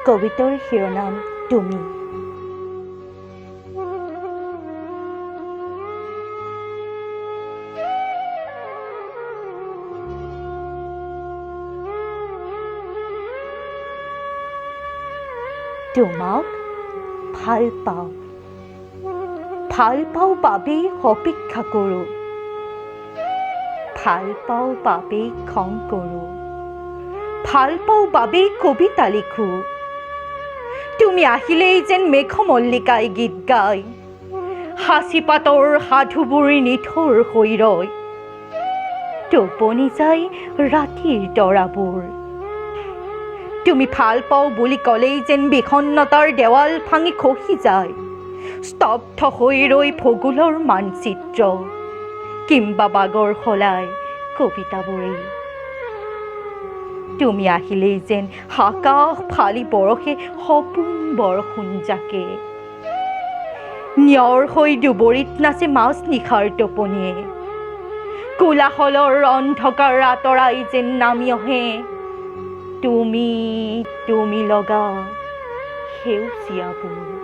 কবিতাৰ শিৰোনাম তুমি। তোমাক ভাল পাওঁ, ভাল পাওঁ বাবেই অপেক্ষা কৰোঁ, ভাল পাওঁ বাবেই খং কৰোঁ, ভাল পাওঁ বাবেই কবিতা লিখোঁ। তুমি আহিলেই যেন মেঘমল্লিকাই গীত গায়, সাঁচিপাতৰ সাধুবোৰ নিঠুৰ হৈ ৰয়, টোপনি যায় ৰাতিৰ তৰাবোৰ। তুমি ভাল পাওঁ বুলি ক'লেই যেন বিষণ্ণতাৰ দেৱাল ভাঙি খহি যায়, স্তব্ধ হৈ ৰৈ ভূগোলৰ মানচিত্ৰ কিম্বা বাগৰ সলায় কবিতাবোৰেই। তুমি আহিলেই যেন আকাশ ফালি বৰষে সপোন বৰষুণ জাকে, নিয়ৰ হৈ দুবৰিত নাচে মাজ নিশাৰ টোপনিয়ে, কোলাহলৰ অন্ধকাৰ আঁতৰাই যেন নামি আহে তুমি লগা সেউজীয়াবোৰ।